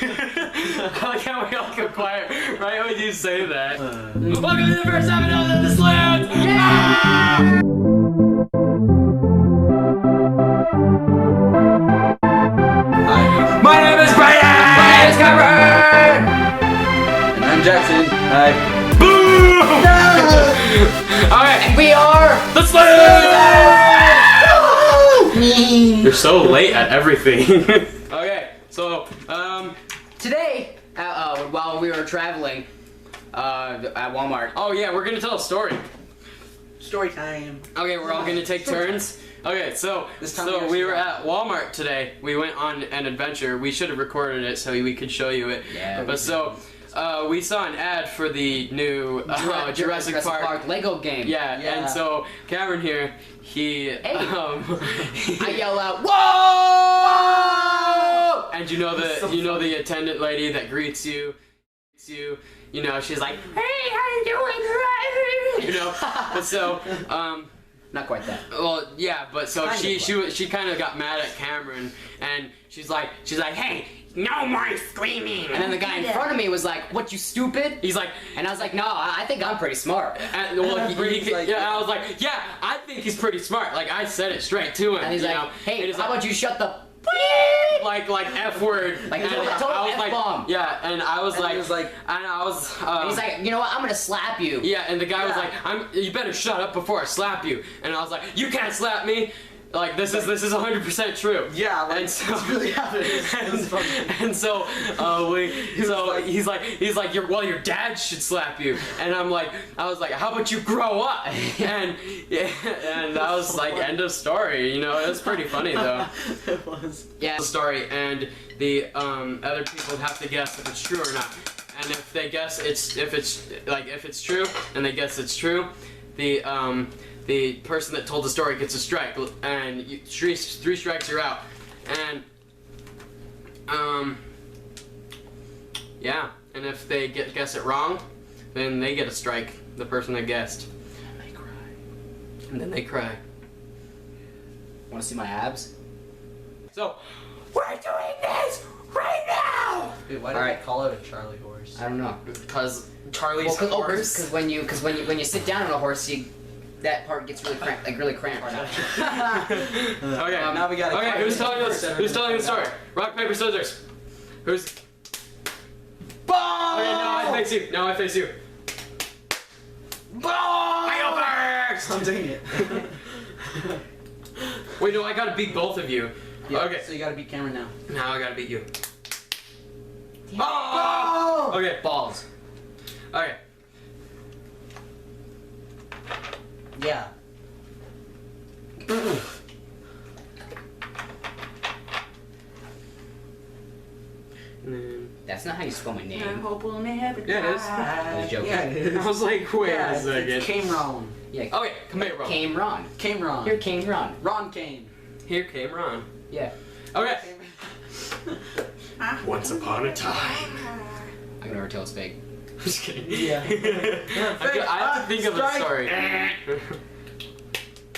I like how we all go quiet right when you say that. Welcome to the first episode of the Sludes! Yeah! My name is Brian! My name is Cameron! And I'm Jackson. Hi. Boom! No! Alright, And we are the Sludes! You're so late at everything. Okay, so, today, while we were traveling at Walmart. oh yeah, we're gonna tell a story. Story time. Okay, we're all gonna take turns. Okay, so we were at Walmart today. We went on an adventure. We should have recorded it so we could show you it. Yeah. But so we saw an ad for the new Jurassic Park Lego game. Yeah, and so Cameron here, I I yell out, "Whoa!" and you know the attendant lady that greets you. You know, she's like, "Hey, how you doing?" You know, but so Not quite that. well, yeah, but so Kind of she kind of got mad at Cameron, and she's like, "Hey, no more screaming!" And then the guy in front of me was like, "What, you stupid?" He's like, And I was like, "No, I think I'm pretty smart." and, well, I was like, "Yeah, I think he's pretty smart." Like I said it straight to him. And he's you like, know? "Hey, And he's how like, about you shut the like F word?" Like, and total I was F-bomb. like, yeah, and I was And like, he was like- and I was, And he's like, "You know what? I'm gonna slap you." yeah, and the guy was Yeah. like, you better shut up before I slap you. And I was like, you can't slap me. Like this is 100% true. Yeah, like, and so it's really happened. It's funny. and so he's like your dad should slap you. And I was like, how about you grow up? And and I was like, end of story. You know, it was pretty funny though. It was. Yeah. The story, and the other people have to guess if it's true or not. And if they guess if it's true, and they guess it's true, the person that told the story gets a strike, and three strikes you're out. And yeah, and if they guess it wrong, then they get a strike. The person that guessed. And they cry. And then they cry. Want to see my abs? So we're doing this right now. Dude, why did Alright. they call it a Charlie horse? I don't know. Because Charlie's Well, horse. because when you sit down on a horse, that part gets really cramped, Okay, Now we gotta Okay, cut who's it. telling the story? Rock, paper, scissors. Who's? Boom! Okay, now I face you. Boom! I go first. I'm doing it. Wait, no, I gotta beat both of you. Yeah, Okay, So you gotta beat Cameron now. now I gotta beat you. Oh! Okay, Balls. okay. Yeah. And then, That's not how you spell my name. yeah, it is. I was joking. Yeah, it is. I was like, wait Yeah, a second. it's Cameron. Yeah. Okay, come here, bro. Came Ron. Cameron. Here came Ron. Ron Kane. Here came Ron. Yeah. Okay. Once upon a time. I can never tell it's fake. I'm just kidding. Yeah. I have to think of a Strike. story.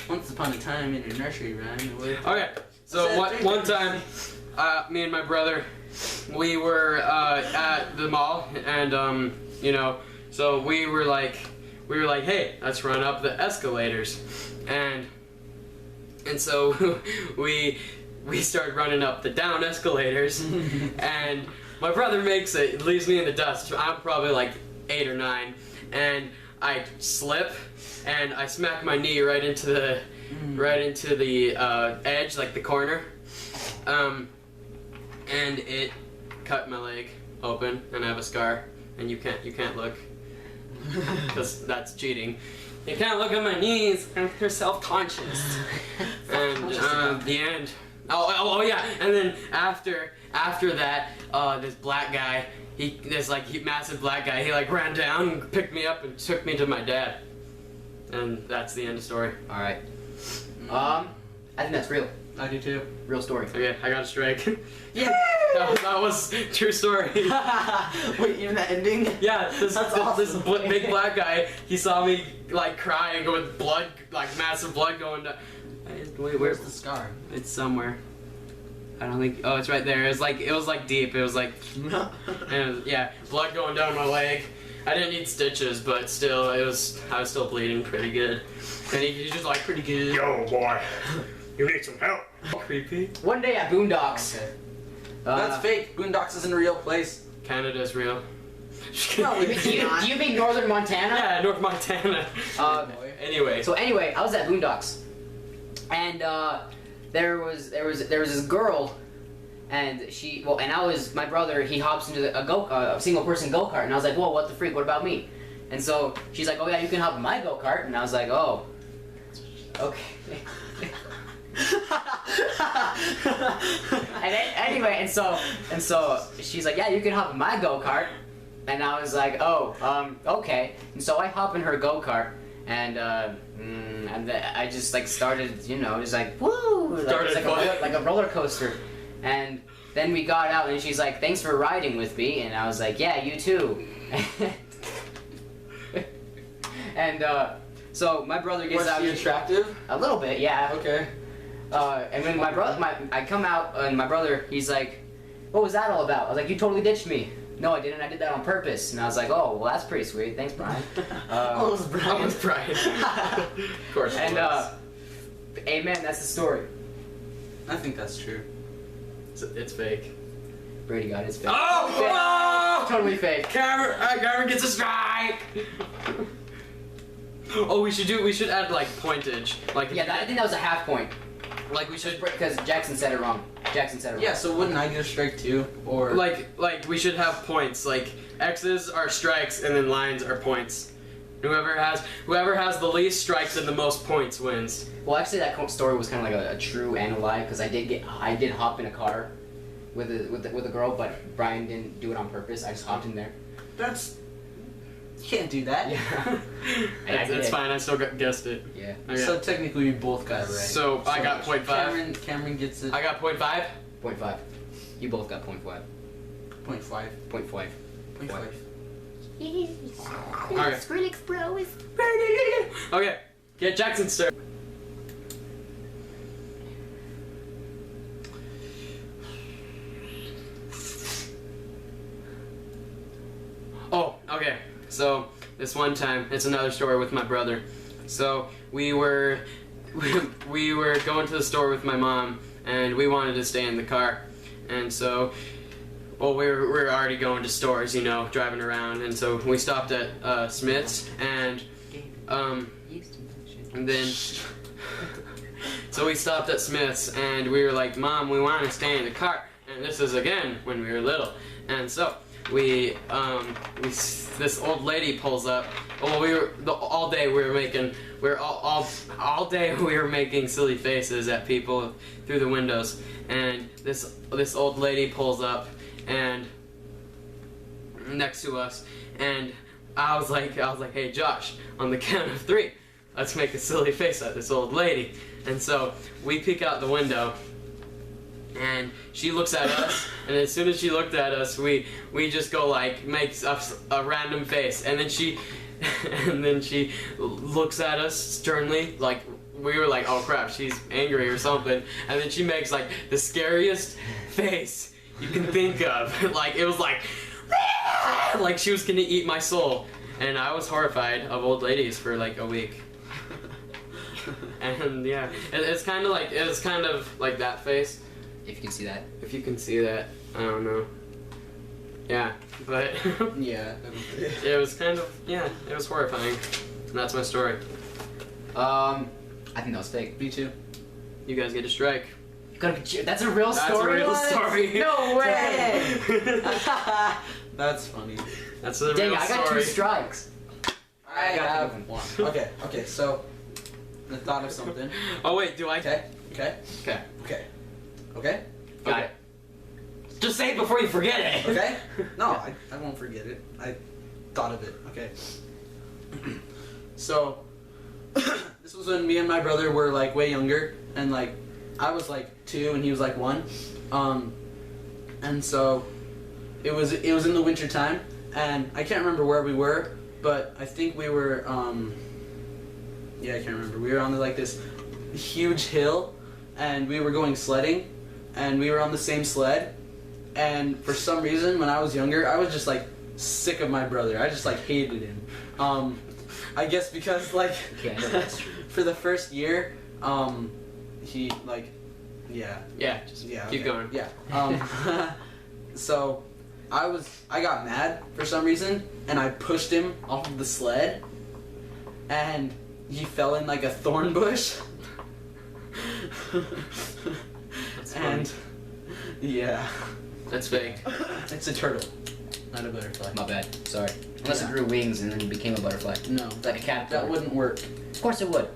Once upon a time in a nursery rhyme. Okay, so one time, me and my brother, we were at the mall, and you know, so we were like, hey, let's run up the escalators, and so we started running up the down escalators, and my brother makes it, leaves me in the dust. I'm probably like 8 or 9, and I slip, and I smack my knee right into the edge, like the corner, and it cut my leg open, and I have a scar, and you can't look, because that's cheating. You can't look at my knees, and you're self-conscious. And the end. Oh yeah, and then after that, this black guy, massive black guy, he like ran down and picked me up and took me to my dad. And that's the end of the story. All right. I think that's real. I do too. Real story. Okay, I got a strike. Yeah. that was true story. Wait, even the ending? Yeah, this awesome. big black guy, he saw me like cry and go with blood, like massive blood going down. Wait, Where's the scar? It's somewhere. I don't think. Oh, it's right there. It was like deep. It was like, and it was, yeah, blood going down my leg. I didn't need stitches, but still, I was still bleeding pretty good. And he's just like, pretty good. Yo, boy, you need some help. Creepy. One day at Boondocks. Okay. That's fake. Boondocks isn't a real place. Canada's real. No, Do you mean Northern Montana? Yeah, North Montana. Anyway. So anyway, I was at Boondocks, and there was this girl, and my brother. He hops into a single person go kart, and I was like, whoa, what the freak? What about me? And so she's like, oh yeah, you can hop in my go kart, and I was like, oh, okay. Anyway, and so she's like, yeah, you can hop in my go kart, and I was like, oh, okay. And so I hop in her go kart, and I just like started, just like woo, like a roller coaster, and then we got out, and she's like, thanks for riding with me, and I was like, yeah, you too. And so my brother gets out. Was she attractive? A little bit, yeah. Okay. And when I come out, and my brother, he's like, what was that all about? I was like, you totally ditched me. No, I didn't. I did that on purpose. And I was like, oh, well, that's pretty sweet. Thanks, Brian. Oh, it was Brian. That was Brian. Of course. And, amen, that's the story. I think that's true. It's fake. Brady got his fake. Oh! Totally fake. Cameron gets a strike! Oh, we should add like pointage. Like Yeah, I think that was a half point. like we should Because Jackson said it wrong. Yeah, so wouldn't I get a strike too? Or like we should have points. Like X's are strikes and then lines are points. Whoever has the least strikes and the most points wins. Well, actually, that story was kind of like a true and a lie, because I did hop in a car with a girl, but Brian didn't do it on purpose. I just hopped in there. that's you can't do that. Yeah. And I That's did. fine. I still guessed it. Yeah. Okay. So technically we both got it right. So I got 0.5. Cameron gets it. I got 0.5. 0.5. You both got 0.5. 0.5. 0.5. 0.5. Okay. Skrillex bro is Okay. Get Jackson started. Oh, okay. So this one time, it's another story with my brother. So we were going to the store with my mom, and we wanted to stay in the car, and so. Well, we were already going to stores, driving around, and so we stopped at Smith's, and then so we stopped at Smith's, and we were like, Mom, we want to stay in the car, and this is again when we were little, and so this old lady pulls up. Well, all day we were making silly faces at people through the windows, and this old lady pulls up and next to us, and I was like, hey Josh, on the count of 3, let's make a silly face at this old lady. And so we peek out the window, and she looks at us, and as soon as she looked at us, we just go like makes us a random face, and then she looks at us sternly, like we were like, oh crap, she's angry or something, and then she makes like the scariest face you can think of. Like it was like she was gonna eat my soul, and I was horrified of old ladies for like a week. And yeah, it's kind of like that face. If you can see that. If you can see that, I don't know. Yeah, but Yeah. it was kind of it was horrifying, and that's my story. I think that was fake. Me too. You guys get a strike. That's a real That's story. a real story. No way. That's funny. That's a Dang, real I got story. 2 strikes. I got have them. 1. Okay, so I thought of something. Oh wait, do I? Okay. Got it. Just say it before you forget it. Okay? No, I won't forget it. I thought of it. Okay. So, this was when me and my brother were like way younger, and like I was like 2 and he was like 1. And so it was in the winter time, and I can't remember where we were, but I think we were I can't remember. We were on like this huge hill, and we were going sledding, and we were on the same sled. And for some reason, when I was younger, I was just like sick of my brother. I just like hated him. I guess because like Okay, I know that's true. for the first year, he like, yeah, Yeah, just yeah, keep okay. going. Yeah. So I got mad for some reason, and I pushed him off of the sled, and he fell in like a thorn bush. And yeah, That's fake. it's a turtle, not a butterfly. My bad. Sorry. Unless it Yeah. grew wings and then became a butterfly. No, Like a caterpillar. that wouldn't work Of course it would.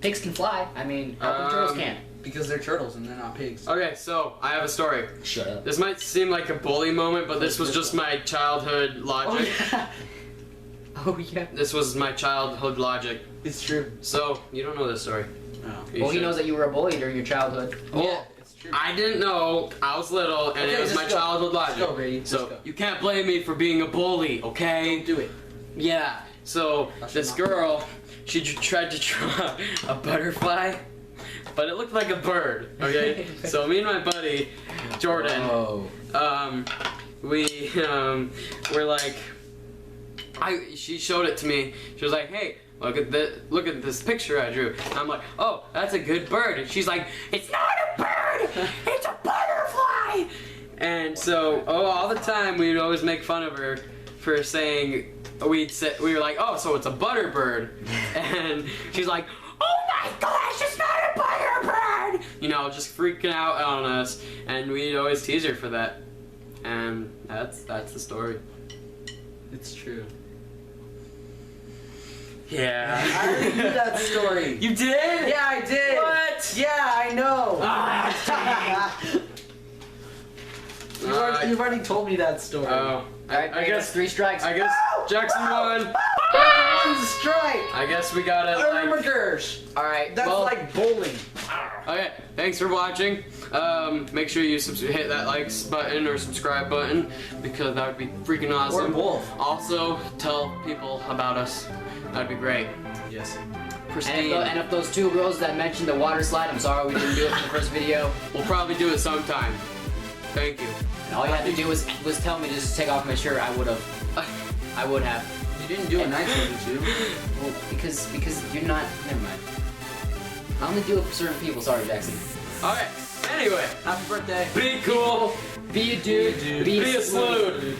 Pigs can fly. I mean, how come turtles can't? because they're turtles and they're not pigs. Okay, so I have a story. Shut up. This might seem like a bully moment, but this was just my childhood Oh logic. yeah. Oh yeah. This was my childhood logic. It's true. So, you don't know this story. No. You Well, he should. knows that you were a bully during your childhood. Well, it's true. I didn't know. I was little, and Okay, it was just my go. childhood Just logic. go, Brady. Just So, go. you can't blame me for being a bully, okay? Don't do it. Yeah. So, That's this not- girl, she tried to draw a butterfly, but it looked like a bird, okay? So, me and my buddy, Jordan, Oh. we were like, she showed it to me. She was like, "Hey, look at this picture I drew." And I'm like, "Oh, that's a good bird." And she's like, "It's not a bird, it's a butterfly." And so, all the time we'd always make fun of her for saying, we were like, "Oh, so it's a butterbird," and she's like, "Oh my gosh, it's not a butterbird!" You know, just freaking out on us, and we'd always tease her for that. And that's the story. It's true. Yeah. I already knew that story. You did? Yeah, I did. What? Yeah, I know. Ah, You've already told me that story. Oh. Alright, I guess 3 strikes. I guess Jackson won. One strike. I guess we got it. Like, Gersh. Alright, That's well, like bowling. okay, thanks for watching. Make sure you hit that likes button or subscribe button because that would be freaking awesome. Or both. Also, tell people about us. That'd be great. Yes. Pristine. and if those 2 girls that mentioned the water slide, I'm sorry we didn't do it for the first video. We'll probably do it sometime. Thank you. And all you had to do was tell me to just take off my shirt. I would have. I would have. You didn't do a nice one, too. Well, because you're not. Never mind. I only do it for certain people. Sorry, Jackson. Okay. Anyway, Happy birthday. be cool. Be a dude. Be a dude. Be a slude.